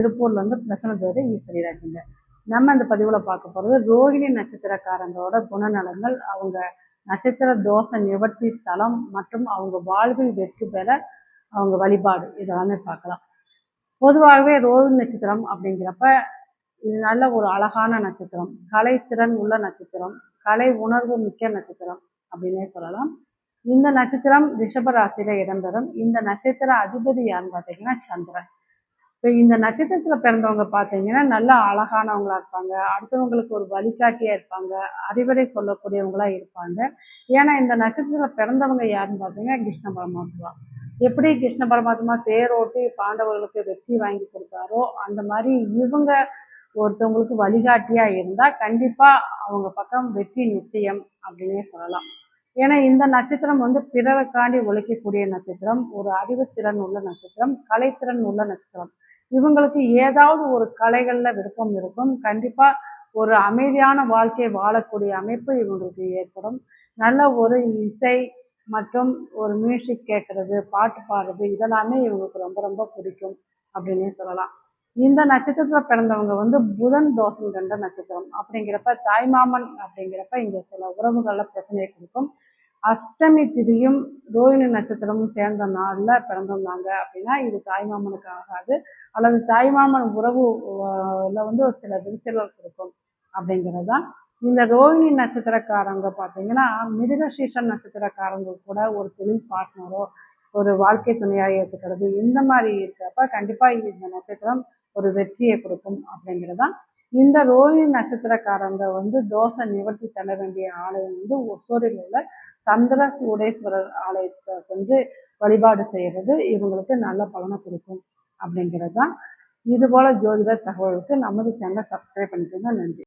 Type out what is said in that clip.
திருப்பூர்லேருந்து பிரசன்னதேவி ஈஸ்வரி ராஜுங்க. நம்ம இந்த பதிவில் பார்க்க போகிறது ரோகிணி நட்சத்திரக்காரங்களோட குணநலங்கள், அவங்க நட்சத்திர தோஷ நிவர்த்தி ஸ்தலம் மற்றும் அவங்க வாழ்வில் வெற்றி பெற அவங்க வழிபாடு இதெல்லாமே பார்க்கலாம். பொதுவாகவே ரோகிணி நட்சத்திரம் அப்படிங்கிறப்ப இது நல்ல ஒரு அழகான நட்சத்திரம், கலைத்திறன் உள்ள நட்சத்திரம், கலை உணர்வு மிக்க நட்சத்திரம் அப்படின்னே சொல்லலாம். இந்த நட்சத்திரம் ரிஷப ராசியில இடம்பெறும். இந்த நட்சத்திர அதிபதி யாருன்னு பார்த்தீங்கன்னா சந்திரன். இப்போ இந்த நட்சத்திரத்தில் பிறந்தவங்க பார்த்தீங்கன்னா நல்லா அழகானவங்களா இருப்பாங்க, அடுத்தவங்களுக்கு ஒரு வழிகாட்டியாக இருப்பாங்க, அறிவுரை சொல்லக்கூடியவங்களா இருப்பாங்க. ஏன்னா இந்த நட்சத்திரத்தில் பிறந்தவங்க யாருன்னு பார்த்தீங்கன்னா கிருஷ்ண பரமாத்மா. எப்படி கிருஷ்ண பரமாத்மா தேரோட்டி பாண்டவர்களுக்கு வெற்றி வாங்கி கொடுத்தாரோ அந்த மாதிரி இவங்க ஒருத்தவங்களுக்கு வழிகாட்டியாக இருந்தால் கண்டிப்பாக அவங்க பக்கம் வெற்றி நிச்சயம் அப்படின்னே சொல்லலாம். ஏன்னா இந்த நட்சத்திரம் பிறருக்காண்டி உழைக்கக்கூடிய நட்சத்திரம், ஒரு அறிவுத்திறன் உள்ள நட்சத்திரம், கலைத்திறன் உள்ள நட்சத்திரம். இவங்களுக்கு ஏதாவது ஒரு கலைகளில் விருப்பம் இருக்கும். கண்டிப்பாக ஒரு அமைதியான வாழ்க்கை வாழக்கூடிய அமைப்பு இவங்களுக்கு ஏற்படும். நல்ல ஒரு இசை மற்றும் ஒரு மியூசிக் கேட்குறது, பாட்டு பாடுறது இதெல்லாமே இவங்களுக்கு ரொம்ப ரொம்ப பிடிக்கும் அப்படின்னே சொல்லலாம். இந்த நட்சத்திரத்தில் பிறந்தவங்க புதன் தோஷம் கண்ட நட்சத்திரம் அப்படிங்கிறப்ப தாய்மாமன் அப்படிங்கிறப்ப இங்கே சில உறவுகளில் பிரச்சனையை கொடுக்கும். அஷ்டமி திதியும் ரோஹிணி நட்சத்திரமும் சேர்ந்த நாளில் பிறந்திருந்தாங்க அப்படின்னா இது தாய்மாமனுக்கு ஆகாது, அல்லது தாய்மாமன் உறவுல சில விரிசல்கள் கொடுக்கும் அப்படிங்கிறது தான். இந்த ரோஹிணி நட்சத்திரக்காரங்க பார்த்தீங்கன்னா மிருகசீஷம் நட்சத்திரக்காரங்க கூட ஒரு தொழில் பார்ட்னரோ ஒரு வாழ்க்கை துணையாக ஏற்றுக்கிறது இந்த மாதிரி இருக்கிறப்ப கண்டிப்பாக இந்த நட்சத்திரம் ஒரு வெற்றியை கொடுக்கும் அப்படிங்கிறது தான். இந்த ரோஹிணி நட்சத்திரக்காரங்க தோஷ நிவர்த்தி செல்ல வேண்டிய ஆலயம் ஒசூரில் உள்ள சந்திர சூடேஸ்வரர் ஆலயத்தை சென்று வழிபாடு செய்கிறது இவங்களுக்கு நல்ல பலனை கொடுக்கும் அப்படிங்கிறது தான். இதுபோல் ஜோதிட தகவலுக்கு நமது சேனலை சப்ஸ்கிரைப் பண்ணிக்கோங்க. நன்றி.